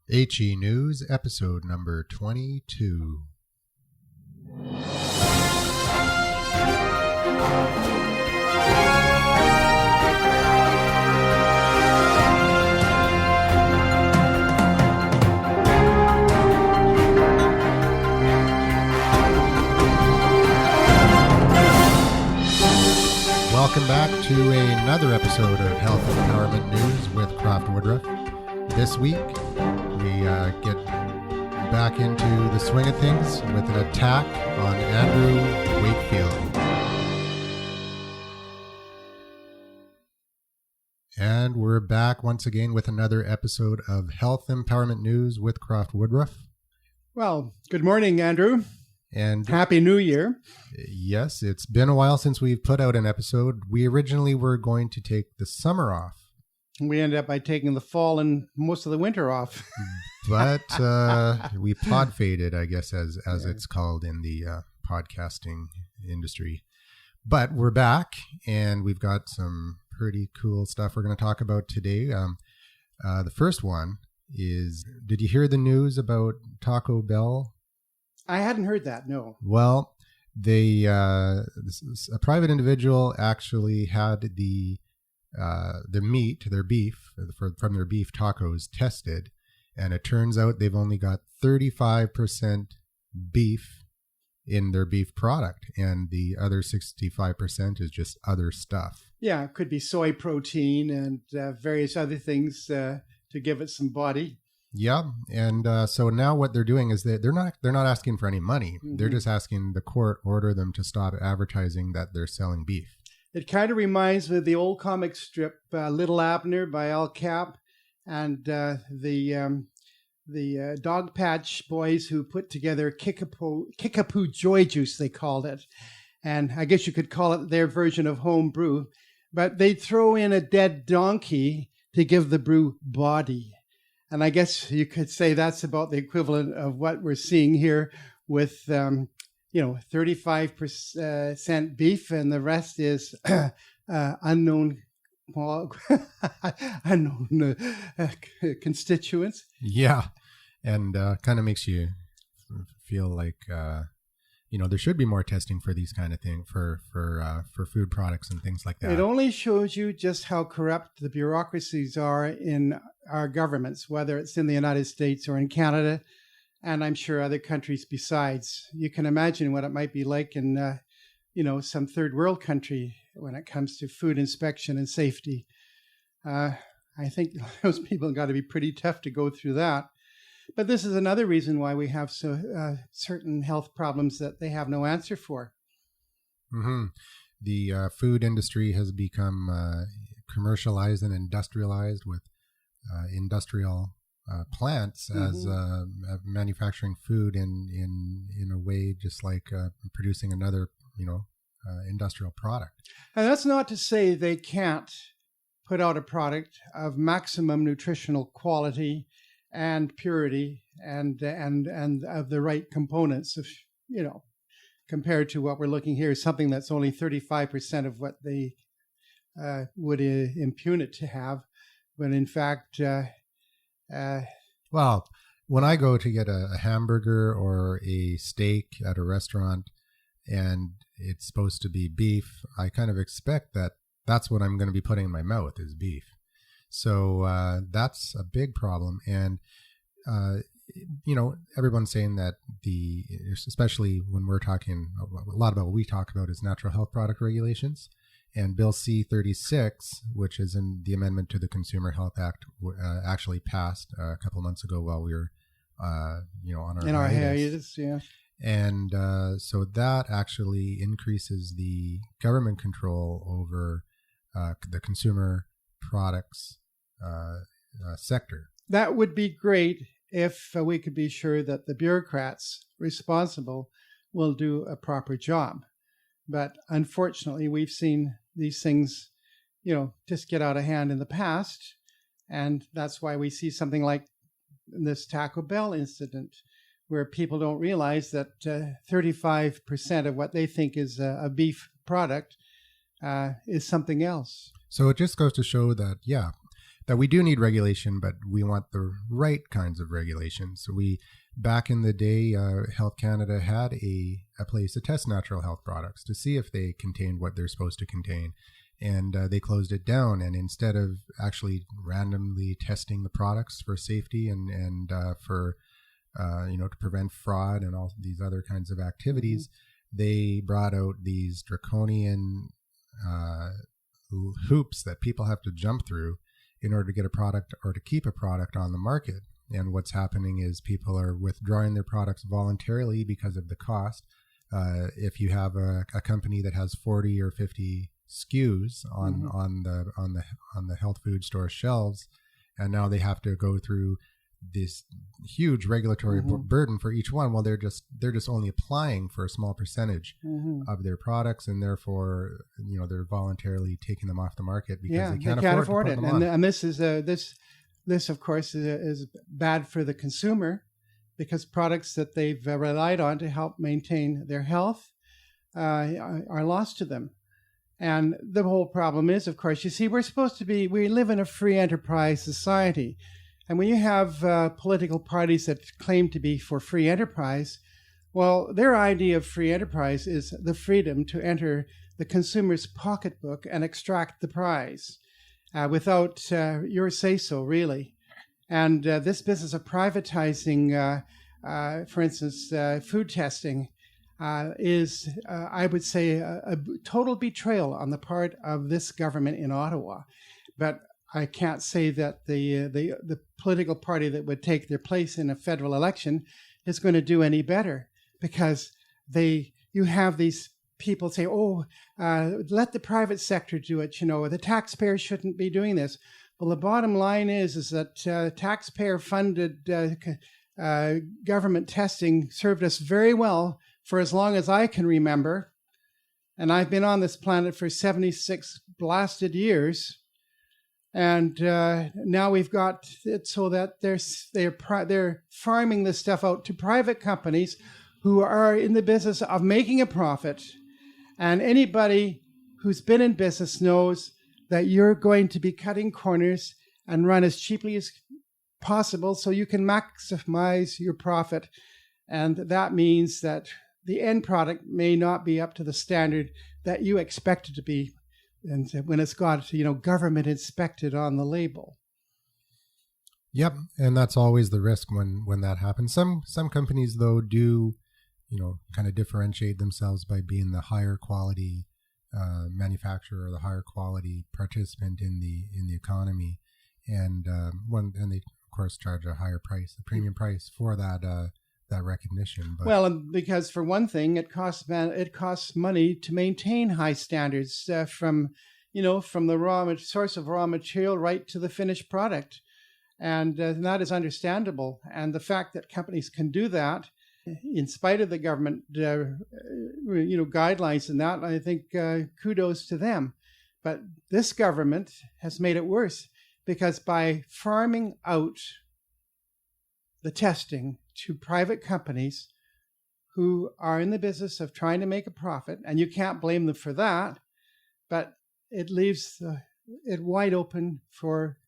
HE News, episode number 22. Welcome back to another episode of Health Empowerment News with CROFT WOODRUFF. This week, we get back into the swing of things with an attack on Andrew Wakefield. And we're back once again with another episode of Health Empowerment News with CROFT WOODRUFF. Well, good morning, Andrew. And Happy New Year. Yes, it's been a while since we've put out an episode. We originally were going to take the summer off. We ended up by taking the fall and most of the winter off. But we pod faded, I guess, as it's called in the podcasting industry. But we're back, and we've got some pretty cool stuff we're going to talk about today. The first one is, did you hear the news about Taco Bell? I hadn't heard that, no. Well, they a private individual actually had the meat, their beef, from their beef tacos tested, and it turns out they've only got 35% beef in their beef product, and the other 65% is just other stuff. Yeah, it could be soy protein and various other things to give it some body. Yeah, and so now what they're doing is they're not asking for any money. Mm-hmm. They're just asking the court order them to stop advertising that they're selling beef. It kind of reminds me of the old comic strip Little Abner by Al Cap, and the Dog Patch Boys who put together Kickapoo Joy Juice, they called it. And I guess you could call it their version of home brew. But they throw in a dead donkey to give the brew body. And I guess you could say that's about the equivalent of what we're seeing here with, 35% beef, and the rest is unknown constituents. Yeah, and kind of makes you feel like there should be more testing for these kind of things for food products and things like that. It only shows you just how corrupt the bureaucracies are in our governments, whether it's in the United States or in Canada, and I'm sure other countries besides. You can imagine what it might be like in some third world country when it comes to food inspection and safety. I think those people got to be pretty tough to go through that. But this is another reason why we have certain health problems that they have no answer for. Mm-hmm. The food industry has become commercialized and industrialized with industrial plants as manufacturing food in a way just like producing another industrial product. And that's not to say they can't put out a product of maximum nutritional quality and purity and of the right components of, compared to what we're looking here, something that's only 35% of what they would impugn it to have. But in fact, well, when I go to get a hamburger or a steak at a restaurant and it's supposed to be beef, I kind of expect that that's what I'm going to be putting in my mouth is beef. So that's a big problem. And, everyone's saying that especially when we're talking a lot about what we talk about is natural health product regulations. And Bill C-36, which is in the amendment to the Consumer Health Act, actually passed a couple of months ago while we were, on our hiatus. Yeah. And so that actually increases the government control over the consumer products sector. That would be great if we could be sure that the bureaucrats responsible will do a proper job. But unfortunately, we've seen these things, just get out of hand in the past. And that's why we see something like this Taco Bell incident, where people don't realize that 35% of what they think is a beef product is something else. So it just goes to show that, that we do need regulation, but we want the right kinds of regulation. So back in the day, Health Canada had a place to test natural health products to see if they contained what they're supposed to contain. And they closed it down. And instead of actually randomly testing the products for safety and for, to prevent fraud and all these other kinds of activities, they brought out these draconian hoops that people have to jump through in order to get a product or to keep a product on the market. And what's happening is people are withdrawing their products voluntarily because of the cost. If you have a company that has 40 or 50 SKUs on the health food store shelves, and now they have to go through this huge regulatory burden for each one. Well, they're just only applying for a small percentage of their products, and therefore, they're voluntarily taking them off the market because they can't afford it. And this is this of course is bad for the consumer, because products that they've relied on to help maintain their health are lost to them. And the whole problem is, of course, you see, we live in a free enterprise society. And when you have political parties that claim to be for free enterprise, well, their idea of free enterprise is the freedom to enter the consumer's pocketbook and extract the prize without your say-so, really. And this business of privatizing, for instance, food testing is, I would say, a total betrayal on the part of this government in Ottawa. But I can't say that the political party that would take their place in a federal election is going to do any better, because you have these people say, let the private sector do it. The taxpayer shouldn't be doing this. Well, the bottom line is that taxpayer-funded government testing served us very well for as long as I can remember. And I've been on this planet for 76 blasted years. And now we've got it so that they're farming this stuff out to private companies who are in the business of making a profit. And anybody who's been in business knows that you're going to be cutting corners and run as cheaply as possible so you can maximize your profit. And that means that the end product may not be up to the standard that you expect it to be, and when it's got, government inspected on the label. Yep, and that's always the risk when that happens. Some companies, though, do, kind of differentiate themselves by being the higher quality manufacturer or the higher quality participant in the economy, and they of course charge a higher price, a premium price for that recognition. But, well, and because for one thing, it costs money to maintain high standards from the source of raw material right to the finished product, and that is understandable. And the fact that companies can do that in spite of the government, guidelines and that, I think kudos to them. But this government has made it worse, because by farming out the testing to private companies who are in the business of trying to make a profit, and you can't blame them for that, but it leaves it wide open for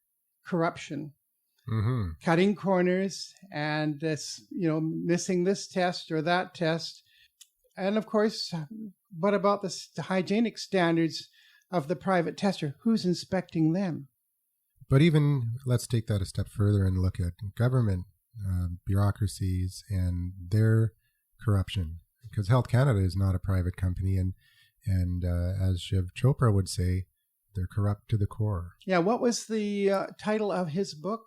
corruption, cutting corners, and missing this test or that test. And of course, what about the hygienic standards of the private tester? Who's inspecting them? But even, let's take that a step further and look at government bureaucracies and their corruption, because Health Canada is not a private company, and as Shiv Chopra would say, they're corrupt to the core. Yeah, what was the title of his book?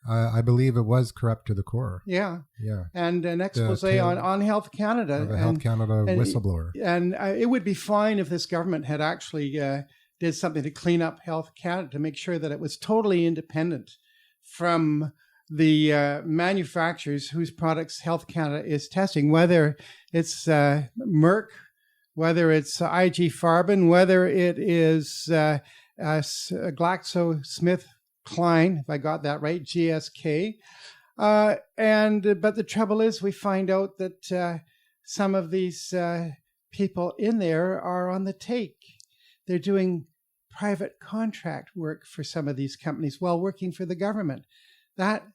I believe it was Corrupt to the Core. Yeah. Yeah. And an expose on Health Canada. Of a Health Canada whistleblower. And it would be fine if this government had actually did something to clean up Health Canada, to make sure that it was totally independent from the manufacturers whose products Health Canada is testing, whether it's Merck, whether it's IG Farben, whether it is GlaxoSmithKline, if I got that right, GSK. But the trouble is, we find out that some of these people in there are on the take. They're doing private contract work for some of these companies while working for the government. That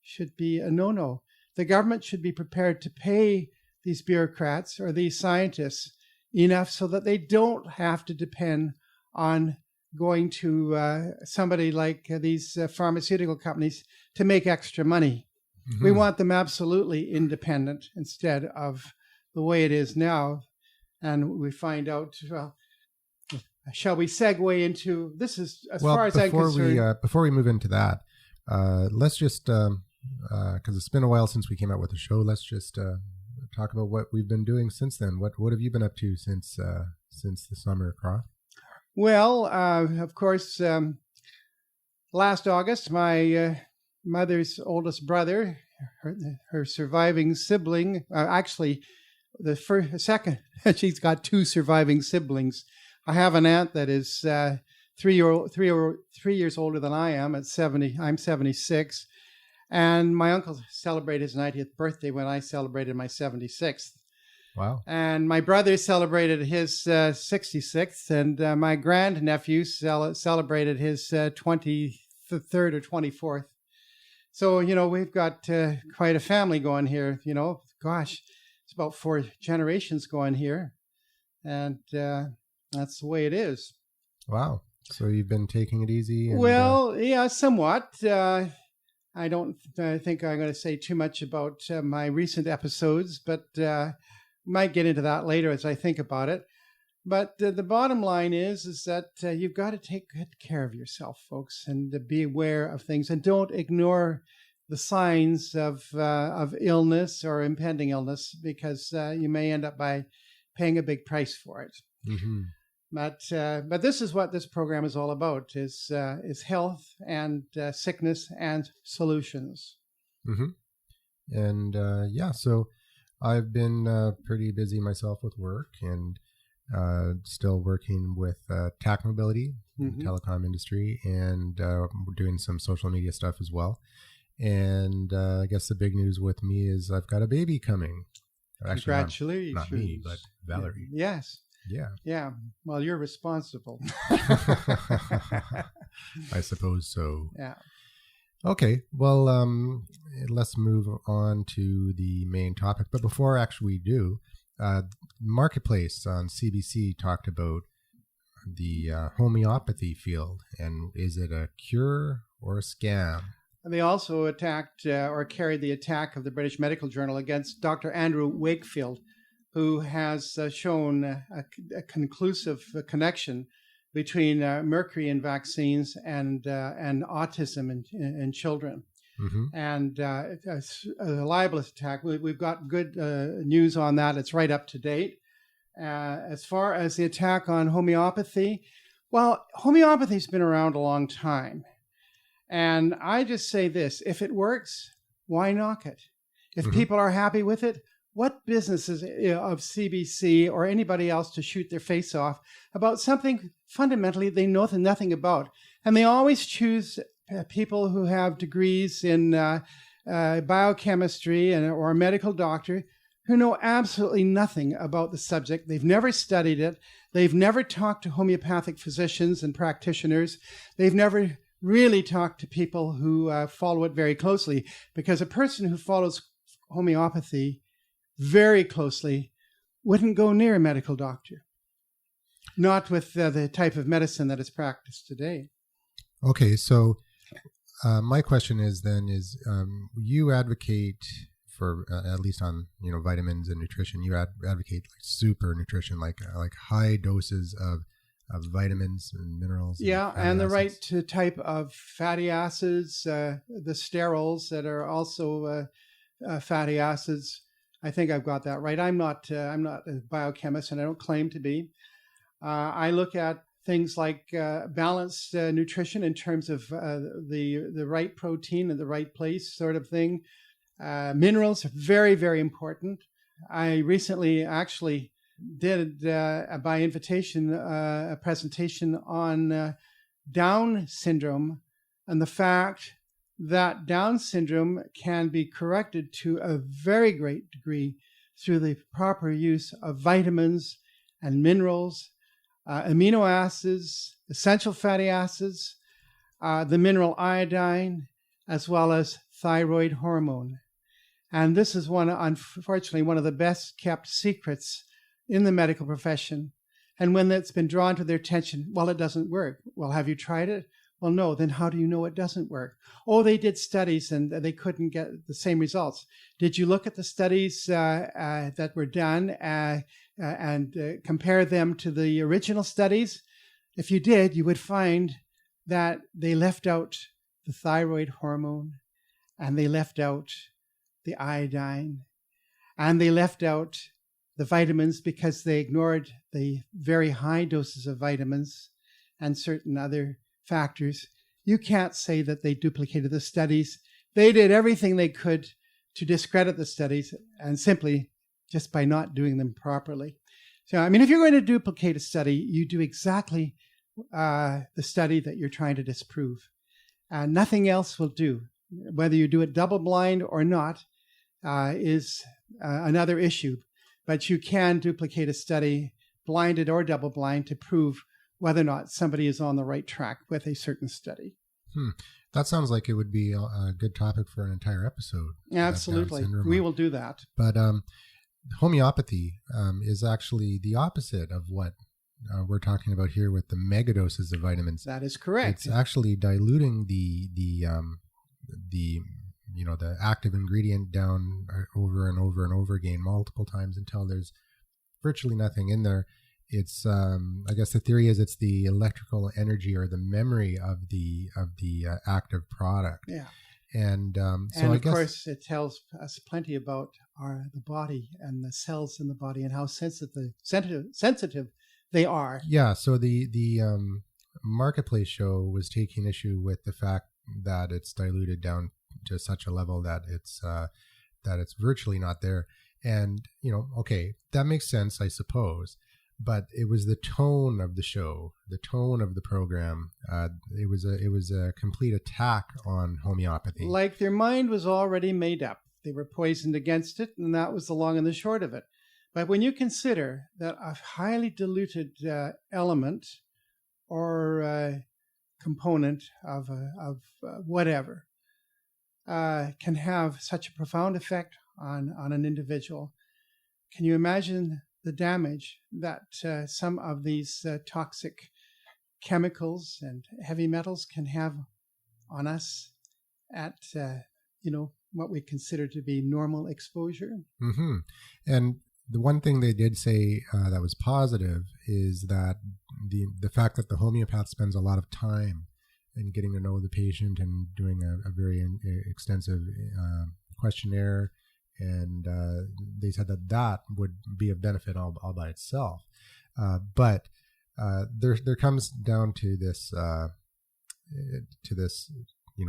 should be a no-no. The government should be prepared to pay these bureaucrats or these scientists enough so that they don't have to depend on going to somebody like these pharmaceutical companies to make extra money. Mm-hmm. We want them absolutely independent instead of the way it is now. And we find out, well, shall we segue into, this is as far as I'm concerned. Before we move into that, let's just, because it's been a while since we came out with the show, let's just talk about what we've been doing since then. What have you been up to since the summer, CROFT? Well, of course, last August, my mother's oldest brother, her surviving sibling, actually, second, she's got two surviving siblings. I have an aunt that is 3 years older than I am. I'm 76. And my uncle celebrated his 90th birthday when I celebrated my 76th. Wow. And my brother celebrated his 66th, and my grandnephew celebrated his 23rd or 24th. So, we've got quite a family going here, Gosh, it's about 4 generations going here. And that's the way it is. Wow. So you've been taking it easy? Well, yeah, somewhat. I don't think I'm going to say too much about my recent episodes, but might get into that later as I think about it. But the bottom line is that you've got to take good care of yourself, folks, and be aware of things, and don't ignore the signs of illness or impending illness, because you may end up by paying a big price for it. Mm-hmm. But this is what this program is all about: is health and sickness and solutions. Mm-hmm. And so I've been pretty busy myself with work, and still working with TAC Mobility, mm-hmm. telecom industry, and we're doing some social media stuff as well. And I guess the big news with me is I've got a baby coming. Actually, congratulations. Not me, but Valerie. Yes. Yeah. Yeah. Well, you're responsible. I suppose so. Yeah. Okay. Well, let's move on to the main topic. But before actually we do, Marketplace on CBC talked about the homeopathy field, and is it a cure or a scam? And they also attacked or carried the attack of the British Medical Journal against Dr. Andrew Wakefield, who has shown a conclusive connection between mercury in vaccines and autism in children. Mm-hmm. And it's a libelous attack. We've got good news on that. It's right up to date. As far as the attack on homeopathy, well, homeopathy's been around a long time. And I just say this: if it works, why knock it? If mm-hmm. people are happy with it, what business is of CBC or anybody else to shoot their face off about something fundamentally they know nothing about? And they always choose people who have degrees in biochemistry or a medical doctor who know absolutely nothing about the subject. They've never studied it. They've never talked to homeopathic physicians and practitioners. They've never really talked to people who follow it very closely, because a person who follows homeopathy very closely wouldn't go near a medical doctor, not with the type of medicine that is practiced today. Okay, so my question is you advocate for at least on vitamins and nutrition, you advocate like super nutrition, like high doses of vitamins and minerals. Yeah, and the right type of fatty acids, the sterols that are also fatty acids. I think I've got that right. I'm not a biochemist, and I don't claim to be. I look at things like balanced nutrition in terms of the right protein in the right place, sort of thing. Minerals are very, very important. I recently actually did, by invitation, a presentation on Down syndrome and the fact that Down syndrome can be corrected to a very great degree through the proper use of vitamins and minerals, amino acids, essential fatty acids, the mineral iodine, as well as thyroid hormone. And this is unfortunately, one of the best kept secrets in the medical profession. And when that's been drawn to their attention, well, it doesn't work. Well, have you tried it? Well, no. Then how do you know it doesn't work? Oh, they did studies and they couldn't get the same results. Did you look at the studies that were done and compare them to the original studies? If you did, you would find that they left out the thyroid hormone, and they left out the iodine, and they left out the vitamins because they ignored the very high doses of vitamins and certain other factors. You can't say that they duplicated the studies. They did everything they could to discredit the studies, and simply just by not doing them properly. So, I mean, if you're going to duplicate a study, you do exactly the study that you're trying to disprove. Nothing else will do. Whether you do it double-blind or not is another issue. But you can duplicate a study, blinded or double-blind, to prove whether or not somebody is on the right track with a certain study. That sounds like it would be a good topic for an entire episode. Absolutely. We will do that. But homeopathy is actually the opposite of what we're talking about here with the megadoses of vitamins. That is correct. It's actually diluting the active ingredient down over and over and over again multiple times until there's virtually nothing in there. It's I guess the theory is it's the electrical energy or the memory of the active product. Yeah. And so of course it tells us plenty about the body and the cells in the body and how sensitive they are. Yeah. So the Marketplace show was taking issue with the fact that it's diluted down to such a level that it's virtually not there. And okay, that makes sense, I suppose. But it was the tone of the show, the tone of the program. It was a complete attack on homeopathy. Like their mind was already made up. They were poisoned against it, and that was the long and the short of it. But when you consider that a highly diluted element or component of whatever can have such a profound effect on an individual, can you imagine the damage that some of these toxic chemicals and heavy metals can have on us at what we consider to be normal exposure? Mm-hmm. And the one thing they did say that was positive is that the fact that the homeopath spends a lot of time in getting to know the patient and doing a very extensive questionnaire, and they said that would be a benefit all by itself. But there comes down to this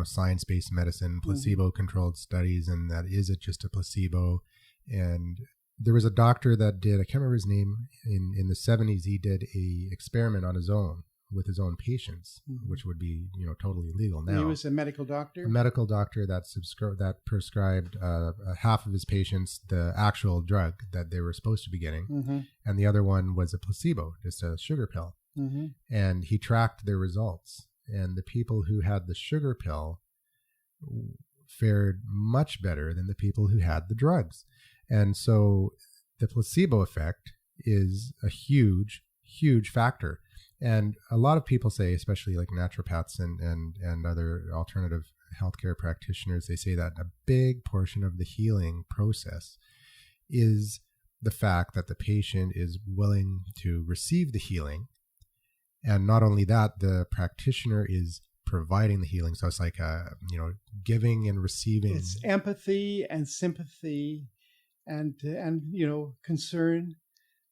science-based medicine, placebo-controlled studies, and that is it just a placebo? And there was a doctor that did, I can't remember his name, in the 70s, he did a experiment on his own with his own patients, which would be, totally illegal now. He was a medical doctor? A medical doctor that prescribed half of his patients the actual drug that they were supposed to be getting, and the other one was a placebo, just a sugar pill. And he tracked their results. And the people who had the sugar pill fared much better than the people who had the drugs. And so the placebo effect is a huge, huge factor. And a lot of people say, especially like naturopaths and other alternative healthcare practitioners, they say that a big portion of the healing process is the fact that the patient is willing to receive the healing. And not only that, the practitioner is providing the healing. So it's like, giving and receiving. It's empathy and sympathy and concern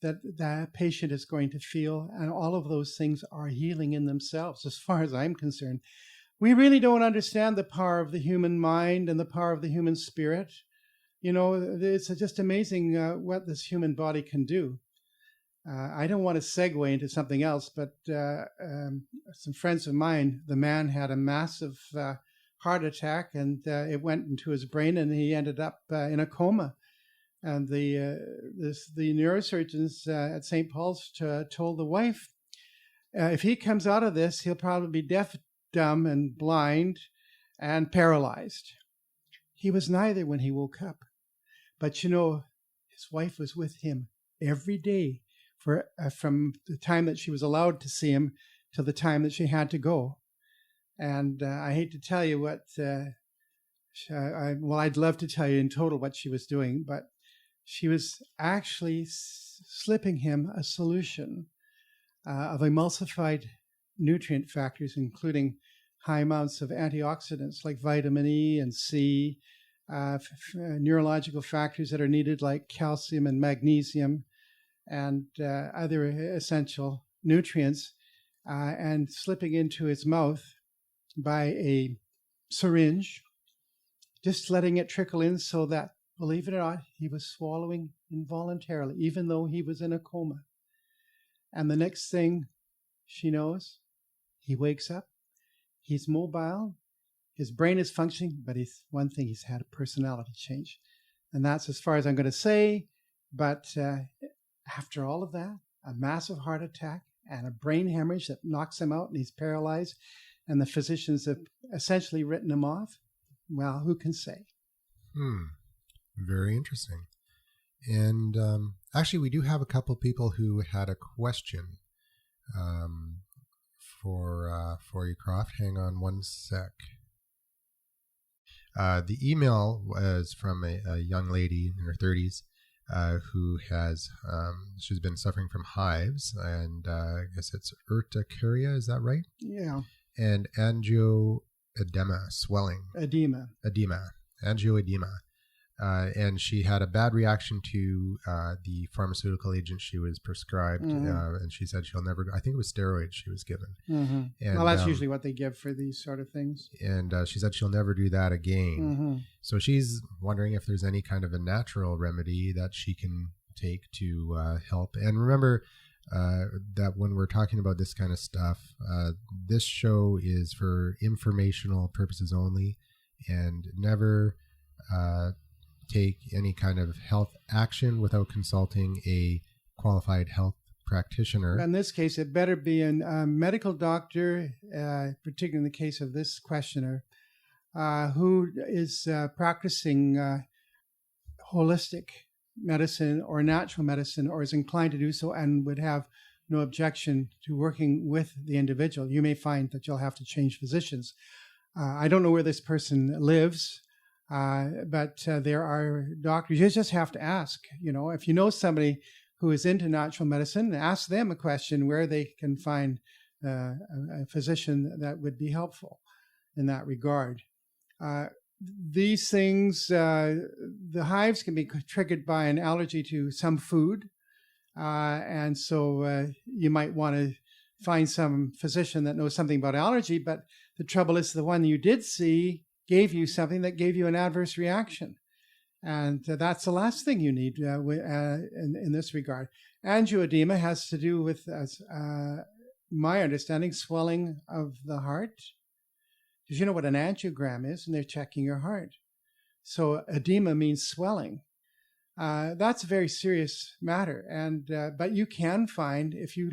that the patient is going to feel. And all of those things are healing in themselves, as far as I'm concerned. We really don't understand the power of the human mind and the power of the human spirit. It's just amazing what this human body can do. I don't want to segue into something else, but some friends of mine, the man had a massive heart attack, and it went into his brain, and he ended up in a coma. And the neurosurgeons at St. Paul's told the wife, if he comes out of this, he'll probably be deaf, dumb, and blind and paralyzed. He was neither when he woke up. But his wife was with him every day from the time that she was allowed to see him till the time that she had to go. And I hate to tell you what, I'd love to tell you in total what she was doing, but she was actually slipping him a solution of emulsified nutrient factors, including high amounts of antioxidants like vitamin E and C, neurological factors that are needed like calcium and magnesium, and other essential nutrients, and slipping into his mouth by a syringe, just letting it trickle in so that, believe it or not, he was swallowing involuntarily, even though he was in a coma. And the next thing she knows, he wakes up, he's mobile, his brain is functioning, but he's had a personality change. And that's as far as I'm going to say. But after all of that, a massive heart attack and a brain hemorrhage that knocks him out and he's paralyzed, and the physicians have essentially written him off. Well, who can say? Very interesting. And actually, we do have a couple people who had a question for you, CROFT. Hang on one sec. The email was from a young lady in her 30s who she's been suffering from hives, and I guess it's urticaria, is that right? Yeah. And angioedema, swelling. Angioedema. And she had a bad reaction to the pharmaceutical agent she was prescribed, and she said she'll never. I think it was steroids she was given. Mm-hmm. And, well, that's usually what they give for these sort of things. And she said she'll never do that again. So she's wondering if there's any kind of a natural remedy that she can take to help. And remember that when we're talking about this kind of stuff, this show is for informational purposes only, and never take any kind of health action without consulting a qualified health practitioner. In this case, it better be a medical doctor, particularly in the case of this questioner, who is practicing holistic medicine or natural medicine, or is inclined to do so and would have no objection to working with the individual. You may find that you'll have to change physicians. I don't know where this person lives, but there are doctors. You just have to ask. If you know somebody who is into natural medicine, ask them a question where they can find a physician that would be helpful in that regard. These things, the hives can be triggered by an allergy to some food. And so you might want to find some physician that knows something about allergy, but the trouble is the one you did see gave you something that gave you an adverse reaction. And that's the last thing you need in this regard. Angioedema has to do with, as my understanding, swelling of the heart. Because you know what an angiogram is, and they're checking your heart. So edema means swelling. That's a very serious matter. And but you can find, if you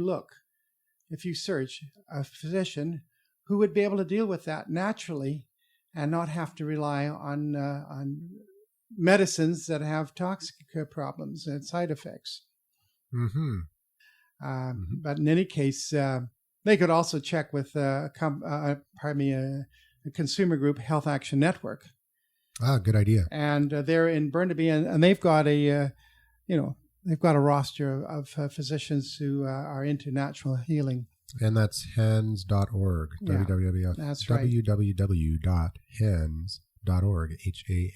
search, a physician who would be able to deal with that naturally and not have to rely on medicines that have toxic problems and side effects. But in any case, they could also check with a consumer group, Health Action Network. Good idea. And they're in Burnaby, and they've got a roster of physicians who are into natural healing. And that's HANS.org. Yeah, that's right. www.HANS.org.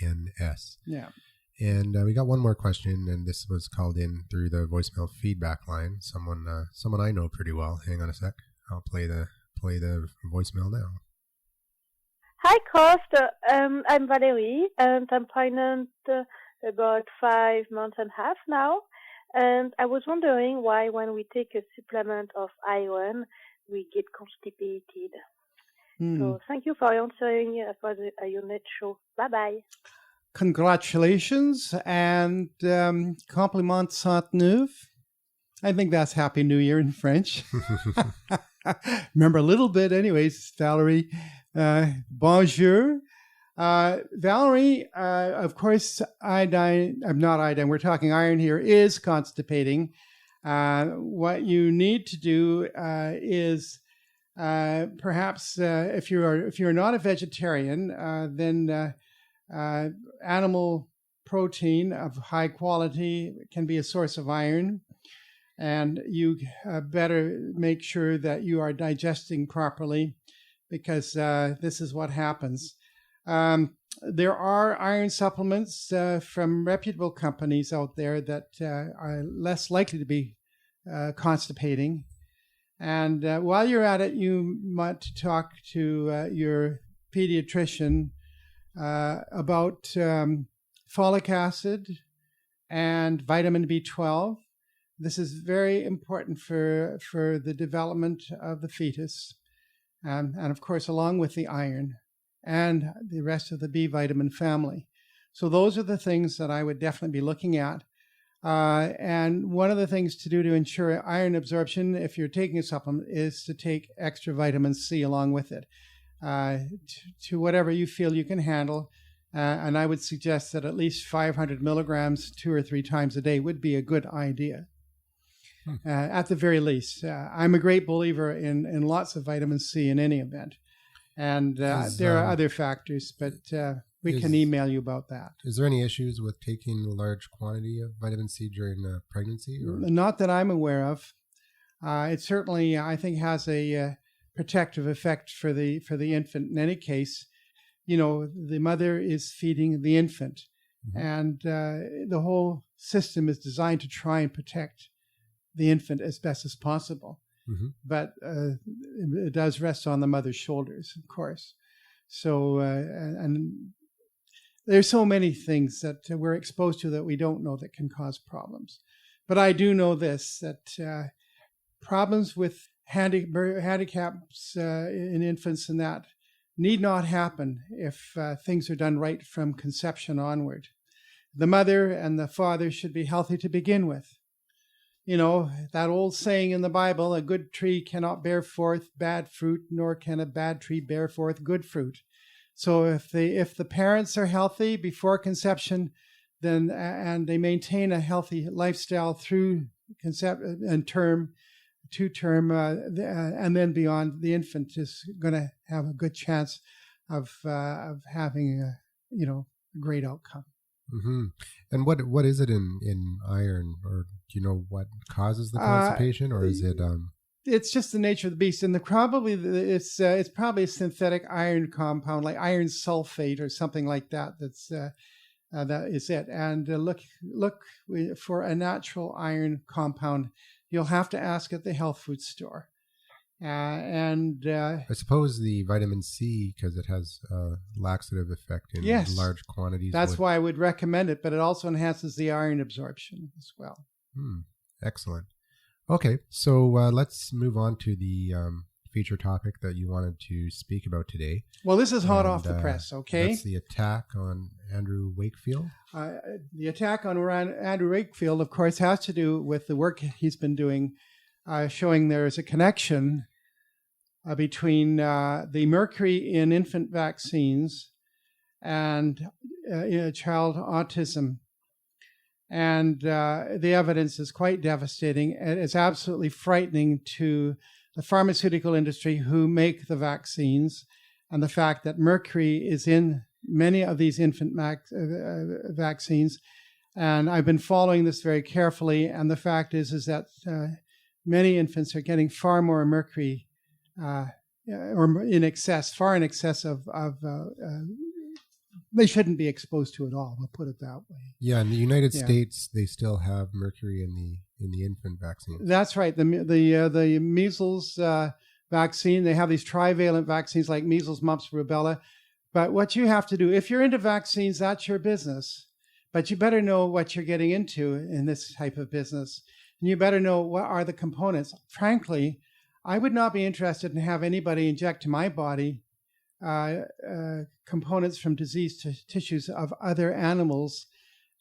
HANS. Yeah. And we got one more question, and this was called in through the voicemail feedback line. Someone I know pretty well. Hang on a sec. I'll play the voicemail now. Hi, CROFT. I'm Valerie, and I'm pregnant about 5 months and a half now. And I was wondering why, when we take a supplement of iron, we get constipated. So thank you for answering for the IONET show. Bye-bye. Congratulations and compliments à neuf. I think that's Happy New Year in French. Remember a little bit anyways, Valerie. Bonjour. Valerie, of course, we're talking iron here, is constipating. What you need to do is perhaps if you're not a vegetarian, then animal protein of high quality can be a source of iron, and you better make sure that you are digesting properly, because this is what happens. There are iron supplements from reputable companies out there that are less likely to be constipating. And while you're at it, you might talk to your pediatrician about folic acid and vitamin B12. This is very important for the development of the fetus, and of course, along with the iron and the rest of the B vitamin family. So those are the things that I would definitely be looking at. And one of the things to do to ensure iron absorption, if you're taking a supplement, is to take extra vitamin C along with it, to whatever you feel you can handle. And I would suggest that at least 500 milligrams 2 or 3 times a day would be a good idea. At the very least. I'm a great believer in lots of vitamin C in any event. And there are other factors, but we can email you about that. Is there any issues with taking a large quantity of vitamin C during pregnancy? Or? Not that I'm aware of. It certainly, I think, has a protective effect for the infant. In any case, the mother is feeding the infant, and the whole system is designed to try and protect the infant as best as possible. But it does rest on the mother's shoulders, of course. So, and there's so many things that we're exposed to that we don't know that can cause problems. But I do know this, that problems with handicaps in infants and that need not happen if things are done right from conception onward. The mother and the father should be healthy to begin with. That old saying in the Bible, a good tree cannot bear forth bad fruit, nor can a bad tree bear forth good fruit. So if the parents are healthy before conception, then and they maintain a healthy lifestyle through conception and to term, and then beyond, the infant is going to have a good chance of having a great outcome. And what is it in iron, or do you know what causes the constipation, or is it? It's just the nature of the beast, and it's probably a synthetic iron compound like iron sulfate or something like that. That is it. And look for a natural iron compound. You'll have to ask at the health food store. I suppose the vitamin C, because it has a laxative effect in large quantities. That's why I would recommend it, but it also enhances the iron absorption as well. Excellent. Okay, so let's move on to the feature topic that you wanted to speak about today. Well, this is hot off the press, okay? That's the attack on Andrew Wakefield. The attack on Andrew Wakefield, of course, has to do with the work he's been doing, showing there is a connection between the mercury in infant vaccines and child autism. And the evidence is quite devastating. And it's absolutely frightening to the pharmaceutical industry who make the vaccines, and the fact that mercury is in many of these infant vaccines. And I've been following this very carefully. And the fact is that many infants are getting far more mercury, or far in excess of they shouldn't be exposed to it all. We'll put it that way. Yeah, in the United States, they still have mercury in the infant vaccine. That's right. The measles vaccine, they have these trivalent vaccines like measles, mumps, rubella. But what you have to do, if you're into vaccines, that's your business. But you better know what you're getting into in this type of business. And you better know what are the components. Frankly, I would not be interested in have anybody inject to my body components from diseased tissues of other animals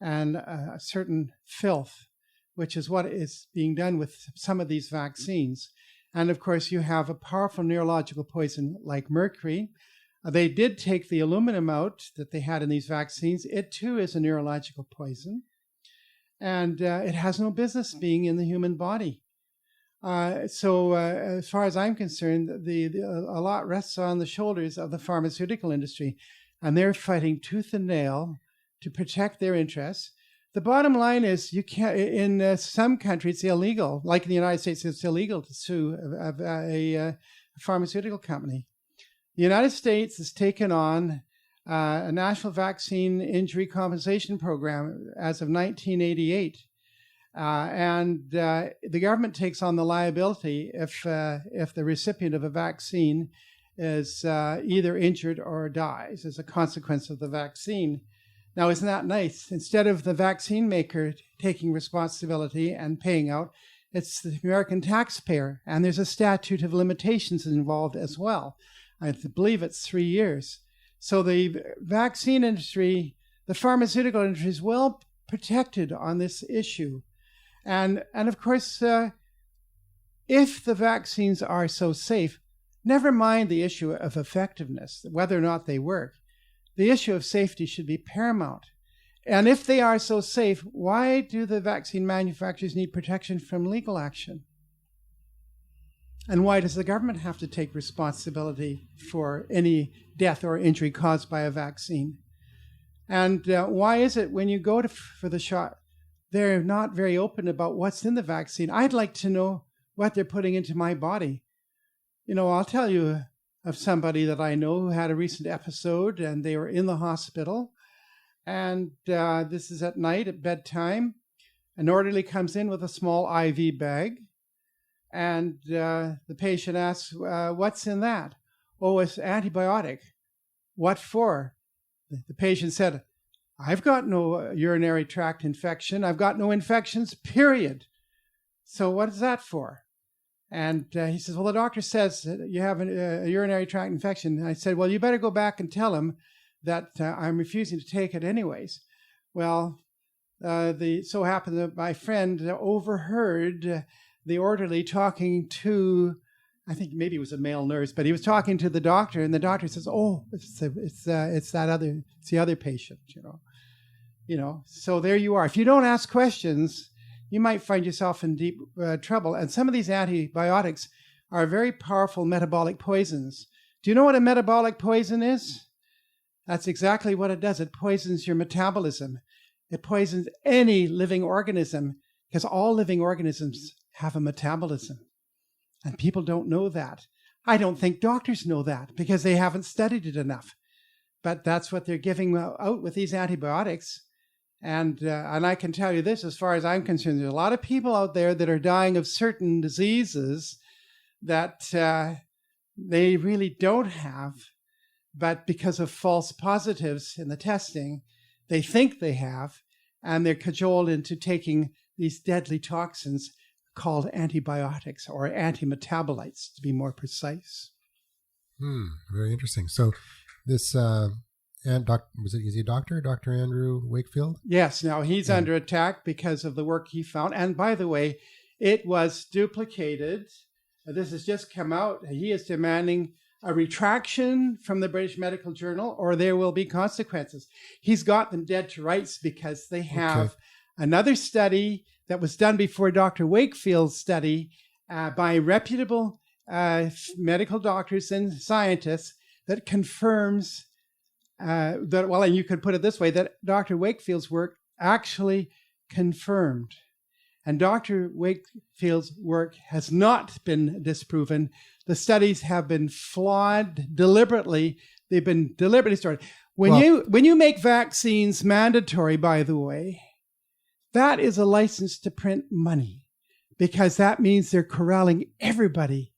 and certain filth, which is what is being done with some of these vaccines. And of course, you have a powerful neurological poison like mercury. They did take the aluminum out that they had in these vaccines. It too is a neurological poison. And it has no business being in the human body. So as far as I'm concerned, a lot rests on the shoulders of the pharmaceutical industry. And they're fighting tooth and nail to protect their interests. The bottom line is you can't, in some countries, it's illegal. Like in the United States, it's illegal to sue a pharmaceutical company. The United States has taken on a national vaccine injury compensation program as of 1988. And the government takes on the liability if the recipient of a vaccine is either injured or dies as a consequence of the vaccine. Now, isn't that nice? Instead of the vaccine maker taking responsibility and paying out, it's the American taxpayer. And there's a statute of limitations involved as well. I believe it's 3 years. So the vaccine industry, the pharmaceutical industry is well protected on this issue. And of course, if the vaccines are so safe, never mind the issue of effectiveness, whether or not they work. The issue of safety should be paramount. And if they are so safe, why do the vaccine manufacturers need protection from legal action? And why does the government have to take responsibility for any death or injury caused by a vaccine? And why is it when you go for the shot, they're not very open about what's in the vaccine? I'd like to know what they're putting into my body. You know, I'll tell you of somebody that I know who had a recent episode and they were in the hospital. And this is at night at bedtime. An orderly comes in with a small IV bag. And the patient asks, what's in that? Oh, it's antibiotic. What for? The patient said, I've got no urinary tract infection. I've got no infections, period. So what is that for? And he says, well, the doctor says you have a urinary tract infection. And I said, well, you better go back and tell him that I'm refusing to take it anyways. Well, so happened that my friend overheard the orderly talking to, I think maybe it was a male nurse, but he was talking to the doctor, and the doctor says, "Oh, it's the other patient," you know. So there you are. If you don't ask questions, you might find yourself in deep trouble. And some of these antibiotics are very powerful metabolic poisons. Do you know what a metabolic poison is? That's exactly what it does. It poisons your metabolism. It poisons any living organism, because all living organisms have a metabolism. And people don't know that. I don't think doctors know that because they haven't studied it enough. But that's what they're giving out with these antibiotics. And I can tell you this, as far as I'm concerned, there's a lot of people out there that are dying of certain diseases that they really don't have, but because of false positives in the testing, they think they have, and they're cajoled into taking these deadly toxins called antibiotics or antimetabolites, to be more precise. Very interesting. So this, is he a doctor, Dr. Andrew Wakefield? Yes. Now he's under attack because of the work he found. And by the way, it was duplicated. This has just come out. He is demanding a retraction from the British Medical Journal, or there will be consequences. He's got them dead to rights because they have another study that was done before Dr. Wakefield's study by reputable medical doctors and scientists that confirms that, well, and you could put it this way, that Dr. Wakefield's work actually confirmed. And Dr. Wakefield's work has not been disproven. The studies have been flawed deliberately. They've been deliberately started. When you make vaccines mandatory, by the way, that is a license to print money, because that means they're corralling everybody.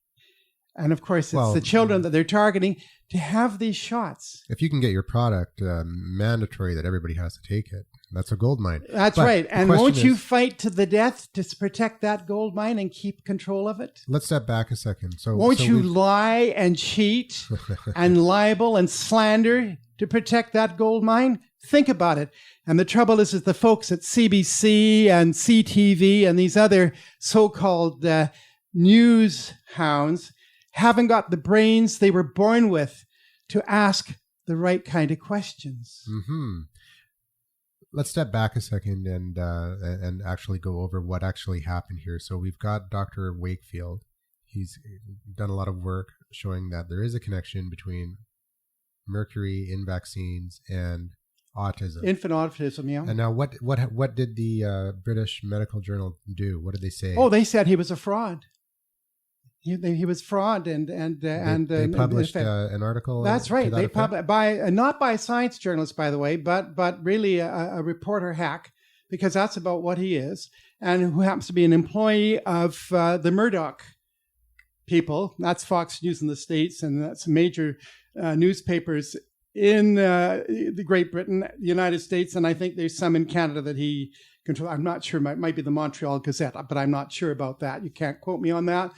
And of course, it's the children that they're targeting to have these shots. If you can get your product mandatory that everybody has to take it, that's a gold mine. That's right. And won't you fight to the death to protect that gold mine and keep control of it? Let's step back a second. Won't you lie and cheat and libel and slander to protect that gold mine? Think about it. And the trouble is the folks at CBC and CTV and these other so-called news hounds haven't got the brains they were born with to ask the right kind of questions. Mm-hmm. Let's step back a second and actually go over what actually happened here. So we've got Dr. Wakefield. He's done a lot of work showing that there is a connection between mercury in vaccines and autism. Infant autism, yeah. And now what did the British Medical Journal do? What did they say? Oh, they said he was a fraud. He was fraud, and they published an article. That's right. They published not by a science journalist, by the way, but really a reporter hack, because that's about what he is, and who happens to be an employee of the Murdoch people. That's Fox News in the States, and that's major newspapers in the Great Britain, the United States, and I think there's some in Canada that he controls. I'm not sure. It might be the Montreal Gazette, but I'm not sure about that. You can't quote me on that.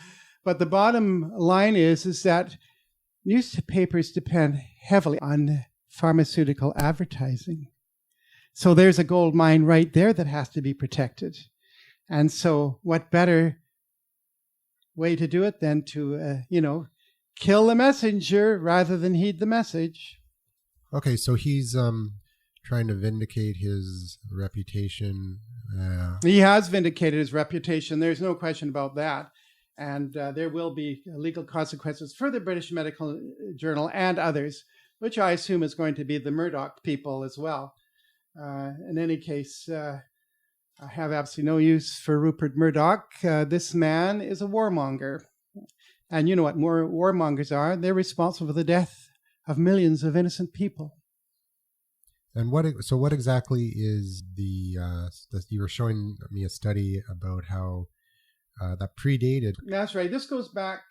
But the bottom line is that newspapers depend heavily on pharmaceutical advertising. So there's a gold mine right there that has to be protected. And so what better way to do it than to, kill the messenger rather than heed the message. Okay, so he's trying to vindicate his reputation. He has vindicated his reputation. There's no question about that. And there will be legal consequences for the British Medical Journal and others, which I assume is going to be the Murdoch people as well. In any case, I have absolutely no use for Rupert Murdoch. This man is a warmonger. And you know what more warmongers are? They're responsible for the death of millions of innocent people. And what exactly is the you were showing me a study about how that predated. That's right. This goes back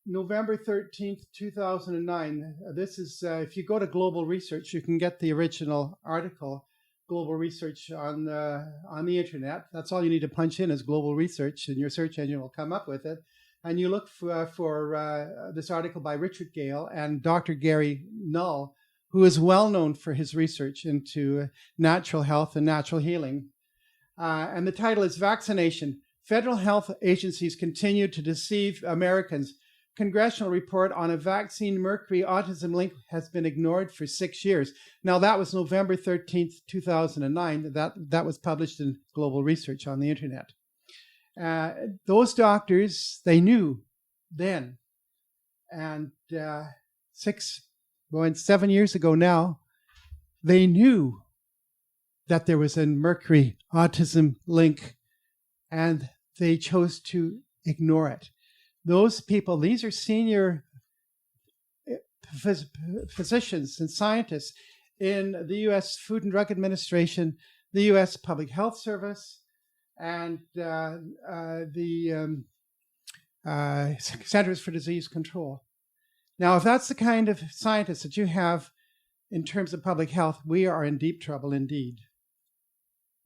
November 13th, 2009. This is, if you go to Global Research, you can get the original article, Global Research, on the internet. That's all you need to punch in is Global Research, and your search engine will come up with it. And you look for this article by Richard Gale and Dr. Gary Null, who is well known for his research into natural health and natural healing. And the title is Vaccination. Federal health agencies continue to deceive Americans. Congressional report on a vaccine mercury autism link has been ignored for 6 years. Now, that was November 13th, 2009. That was published in Global Research on the internet. Those doctors, they knew then. And 7 years ago now, they knew that there was a mercury autism link, and they chose to ignore it. Those people, these are senior physicians and scientists in the U.S. Food and Drug Administration, the U.S. Public Health Service, and the Centers for Disease Control. Now, if that's the kind of scientists that you have in terms of public health, we are in deep trouble indeed.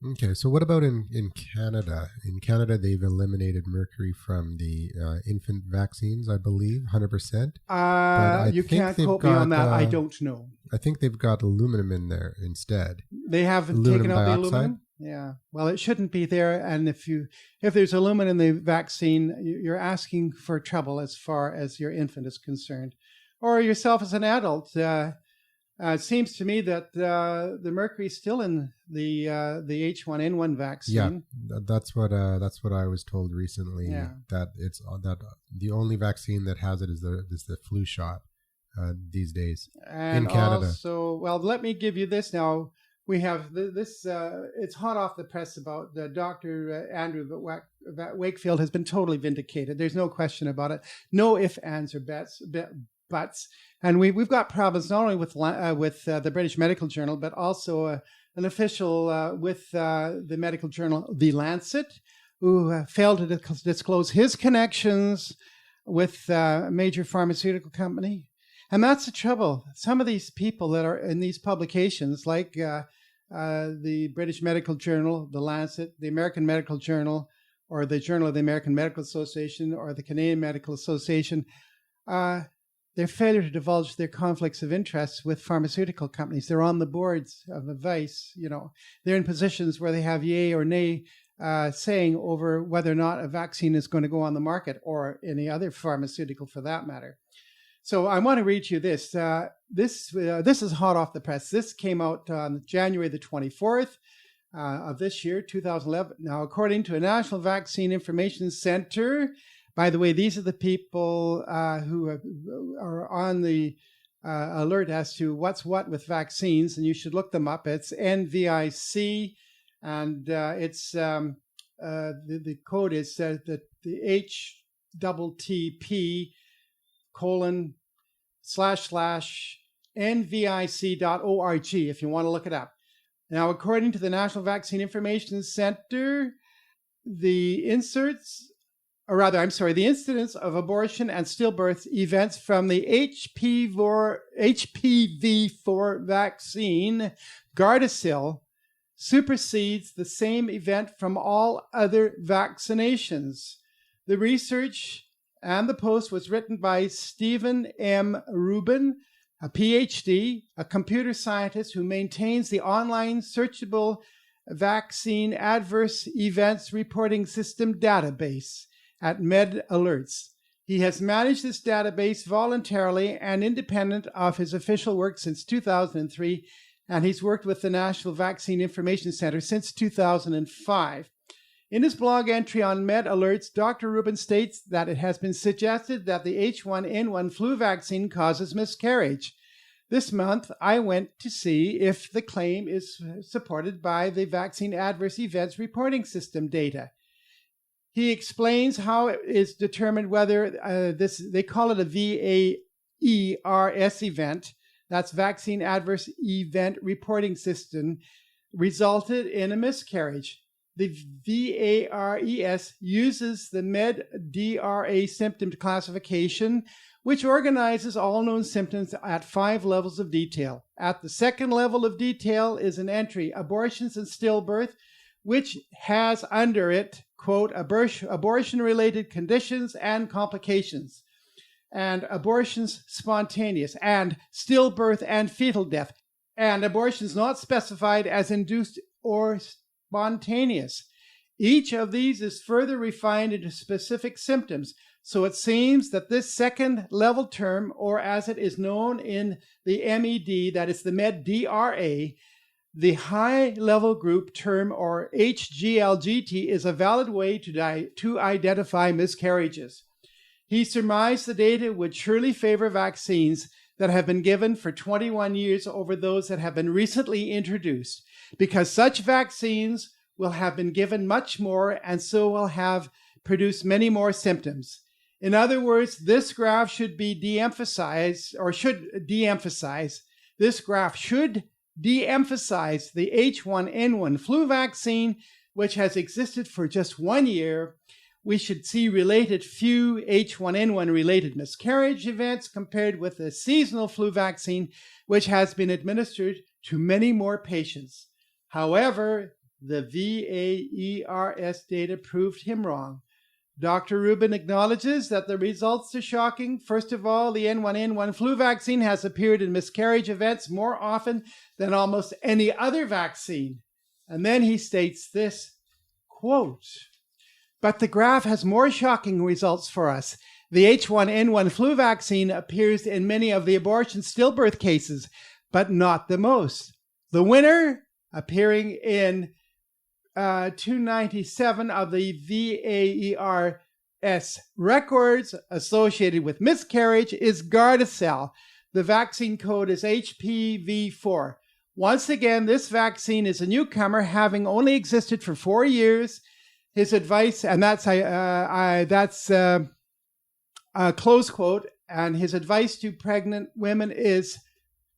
Okay, so what about in Canada? In Canada, they've eliminated mercury from the infant vaccines, I believe, 100%. You can't quote me on that. I don't know. I think they've got aluminum in there instead. They haven't taken out the aluminum? Yeah. Well, it shouldn't be there. And if there's aluminum in the vaccine, you're asking for trouble as far as your infant is concerned. Or yourself as an adult. It seems to me that the mercury is still in the H1N1 vaccine. Yeah, that's what I was told recently. Yeah. That it's that the only vaccine that has it is the flu shot these days in Canada. Also, well, let me give you this now. We have this. It's hot off the press about Dr. Andrew Wakefield has been totally vindicated. There's no question about it. No ifs, ands, or buts. And we've got problems not only with the British Medical Journal, but also an official with the medical journal, The Lancet, who failed to disclose his connections with a major pharmaceutical company. And that's the trouble. Some of these people that are in these publications, like the British Medical Journal, The Lancet, the American Medical Journal, or the Journal of the American Medical Association, or the Canadian Medical Association, their failure to divulge their conflicts of interest with pharmaceutical companies. They're on the boards of advice, they're in positions where they have yay or nay saying over whether or not a vaccine is going to go on the market, or any other pharmaceutical for that matter. So I want to read you this. This is hot off the press. This came out on January the 24th of this year, 2011. Now, according to a National Vaccine Information Center, by the way, these are the people who are on the alert as to what's what with vaccines, and you should look them up. It's NVIC, and it's the code is the HTTP://nvic.org if you want to look it up. Now, according to the National Vaccine Information Center, the incidence of abortion and stillbirth events from the HPV-4 vaccine, Gardasil, supersedes the same event from all other vaccinations. The research and the post was written by Stephen M. Rubin, a PhD, a computer scientist who maintains the online searchable vaccine adverse events reporting system database at MedAlerts. He has managed this database voluntarily and independent of his official work since 2003, and he's worked with the National Vaccine Information Center since 2005. In his blog entry on MedAlerts, Dr. Rubin states that it has been suggested that the H1N1 flu vaccine causes miscarriage. This month, I went to see if the claim is supported by the Vaccine Adverse Events Reporting System data. He explains how it is determined whether they call it a VAERS event, that's Vaccine Adverse Event Reporting System, resulted in a miscarriage. The VAERS uses the MedDRA symptom classification, which organizes all known symptoms at 5 levels of detail. At the second level of detail is an entry, abortions and stillbirth, which has under it, quote, abortion-related conditions and complications, and abortions spontaneous, and stillbirth and fetal death, and abortions not specified as induced or spontaneous. Each of these is further refined into specific symptoms. So it seems that this second level term, or as it is known in the MED, that is the MedDRA, the high level group term, or HGLGT, is a valid way to identify miscarriages. He surmised the data would surely favor vaccines that have been given for 21 years over those that have been recently introduced, because such vaccines will have been given much more and so will have produced many more symptoms. In other words, this graph should be de-emphasized, or should de-emphasize. This graph should de-emphasize the H1N1 flu vaccine, which has existed for just 1 year. We should see related few H1N1 related miscarriage events compared with the seasonal flu vaccine, which has been administered to many more patients. However, the VAERS data proved him wrong. Dr. Rubin acknowledges that the results are shocking. First of all, the N1N1 flu vaccine has appeared in miscarriage events more often than almost any other vaccine. And then he states this, quote, but the graph has more shocking results for us. The H1N1 flu vaccine appears in many of the abortion stillbirth cases, but not the most. The winner, appearing in 297 of the VAERS records associated with miscarriage, is Gardasil. The vaccine code is HPV-4. Once again, this vaccine is a newcomer, having only existed for 4 years. His advice, and that's a close quote, and his advice to pregnant women is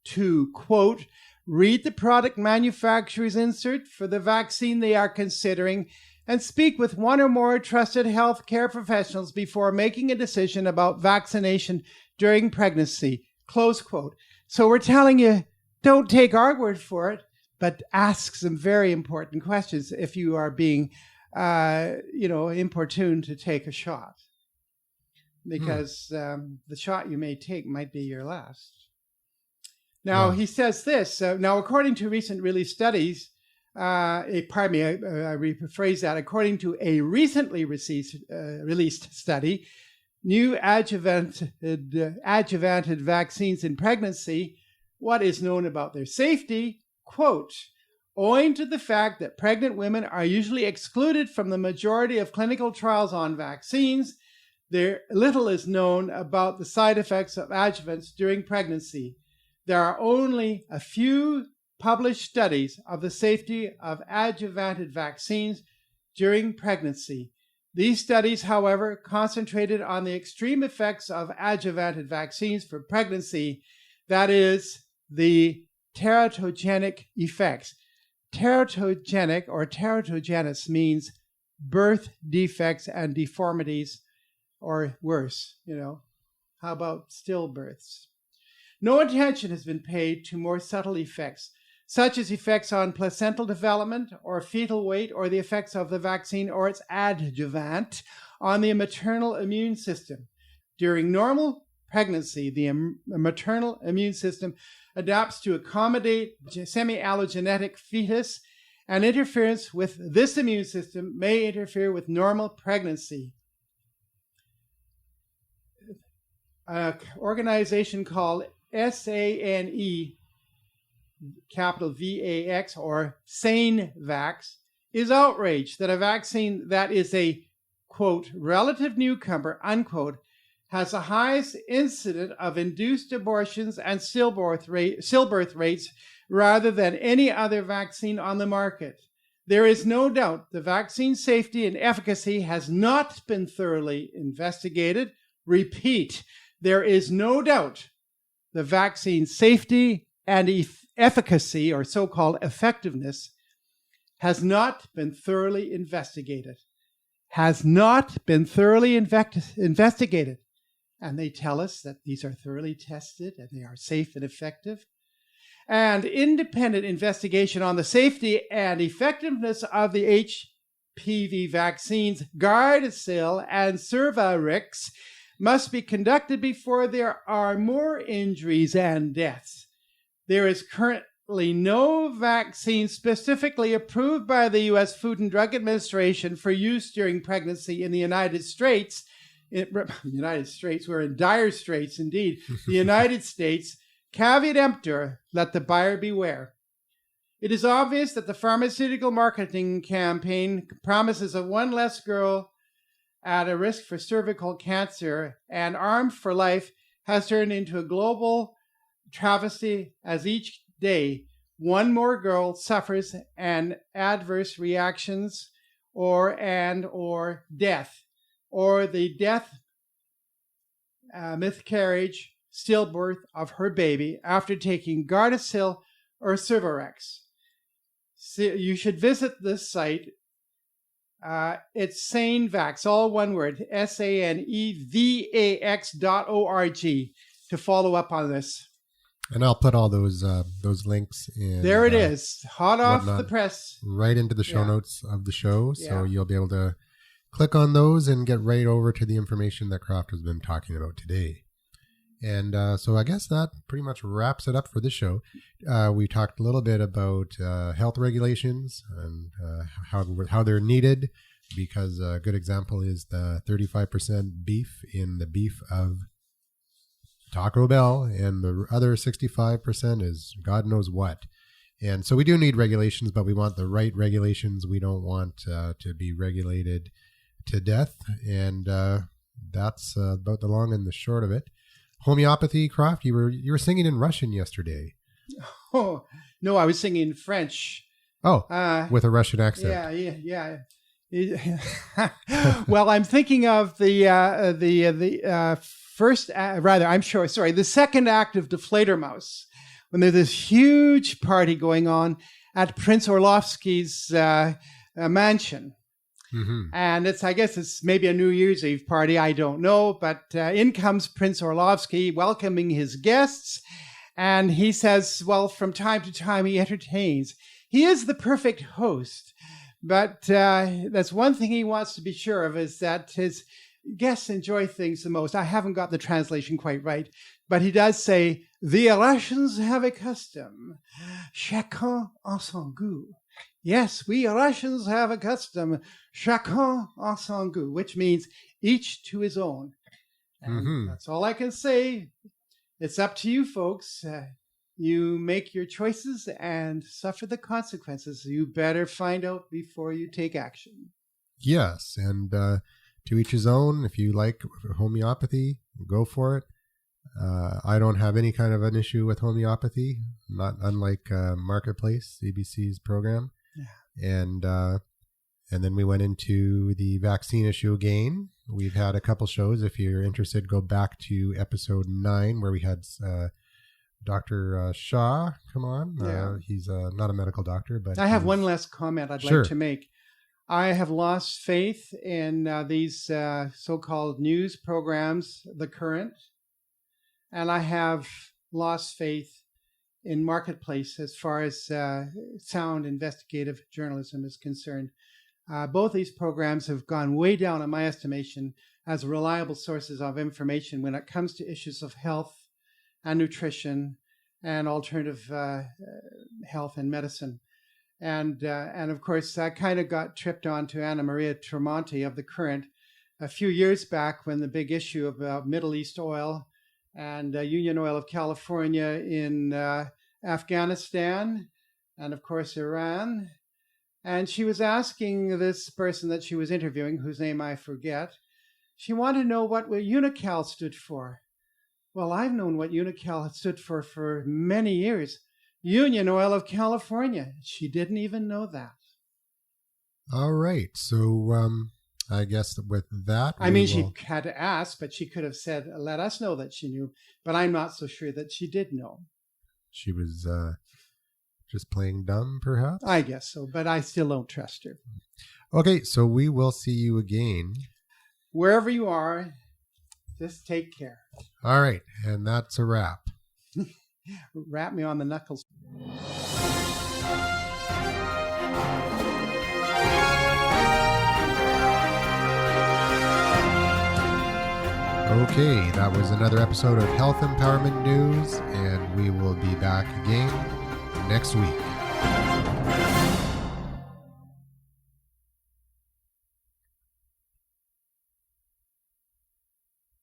to, quote, read the product manufacturer's insert for the vaccine they are considering and speak with one or more trusted healthcare professionals before making a decision about vaccination during pregnancy, close quote. So we're telling you, don't take our word for it, but ask some very important questions if you are being, importuned to take a shot, because the shot you may take might be your last. Now, he says this. Now, according to recent release studies, rephrase that. According to a recently released study, new adjuvanted vaccines in pregnancy, what is known about their safety, quote, owing to the fact that pregnant women are usually excluded from the majority of clinical trials on vaccines, there little is known about the side effects of adjuvants during pregnancy. There are only a few published studies of the safety of adjuvanted vaccines during pregnancy. These studies, however, concentrated on the extreme effects of adjuvanted vaccines for pregnancy, that is, the teratogenic effects. Teratogenic or teratogenous means birth defects and deformities, or worse, How about stillbirths? No attention has been paid to more subtle effects, such as effects on placental development or fetal weight, or the effects of the vaccine or its adjuvant on the maternal immune system. During normal pregnancy, the maternal immune system adapts to accommodate semi-allogenetic fetus, and interference with this immune system may interfere with normal pregnancy. An organization called SANE, capital VAX, or SaneVax, is outraged that a vaccine that is a, quote, relative newcomer, unquote, has the highest incidence of induced abortions and stillbirth rates rather than any other vaccine on the market. There is no doubt the vaccine safety and efficacy has not been thoroughly investigated. Repeat, there is no doubt the vaccine safety and efficacy, or so-called effectiveness, has not been thoroughly investigated. Has not been thoroughly investigated. And they tell us that these are thoroughly tested and they are safe and effective. And independent investigation on the safety and effectiveness of the HPV vaccines, Gardasil and Cervarix, must be conducted before there are more injuries and deaths. There is currently no vaccine specifically approved by the U.S. Food and Drug Administration for use during pregnancy in the United States. We're in dire straits indeed. The United States, caveat emptor, let the buyer beware. It is obvious that the pharmaceutical marketing campaign promises of one less girl at a risk for cervical cancer and Armed for Life has turned into a global travesty, as each day one more girl suffers an adverse reactions or death, or the death, miscarriage, stillbirth of her baby after taking Gardasil or Cervarix. So you should visit this site. It's SaneVax, all one word, SaneVax.org, to follow up on this. And I'll put all those links in. There it is, hot off the press. Right into the show notes of the show, so you'll be able to click on those and get right over to the information that CROFT has been talking about today. And so I guess that pretty much wraps it up for this show. We talked a little bit about health regulations and how they're needed, because a good example is the 35% beef in the beef of Taco Bell, and the other 65% is God knows what. And so we do need regulations, but we want the right regulations. We don't want to be regulated to death. And that's about the long and the short of it. Homeopathy, CROFT, you were singing in Russian yesterday. Oh, no, I was singing in French. Oh, with a Russian accent. Yeah. Well, I'm thinking of the second act of Deflator Mouse, when there's this huge party going on at Prince Orlovsky's mansion. Mm-hmm. And I guess it's maybe a New Year's Eve party, I don't know, but in comes Prince Orlovsky welcoming his guests, and he says, well, from time to time he entertains. He is the perfect host, but that's one thing he wants to be sure of, is that his guests enjoy things the most. I haven't got the translation quite right, but he does say, the Russians have a custom, chacun a son goût. Yes, we Russians have a custom, chacun a son goût, which means each to his own. And that's all I can say. It's up to you, folks. You make your choices and suffer the consequences. You better find out before you take action. Yes, and to each his own. If you like homeopathy, go for it. I don't have any kind of an issue with homeopathy, not unlike Marketplace, CBC's program. Yeah. And then we went into the vaccine issue again. We've had a couple shows. If you're interested, go back to episode 9 where we had Dr. Shaw come on. Yeah. He's not a medical doctor, but I have one last comment I'd like to make. I have lost faith in these so-called news programs, The Current, and I have lost faith in Marketplace as far as sound investigative journalism is concerned. Both these programs have gone way down, in my estimation, as reliable sources of information when it comes to issues of health and nutrition and alternative health and medicine. And of course, I kind of got tripped on to Anna Maria Tremonti of The Current a few years back when the big issue about Middle East oil and Union Oil of California in Afghanistan and, of course, Iran. And she was asking this person that she was interviewing, whose name I forget, she wanted to know what Unical stood for. Well, I've known what Unical stood for many years. Union Oil of California. She didn't even know that. All right. So I guess with that... she had to ask, but she could have said, let us know that she knew. But I'm not so sure that she did know. She was just playing dumb, perhaps? I guess so, but I still don't trust her. Okay, so we will see you again. Wherever you are, just take care. All right, and that's a wrap. Wrap me on the knuckles. Okay, that was another episode of Health Empowerment News, and we will be back again next week.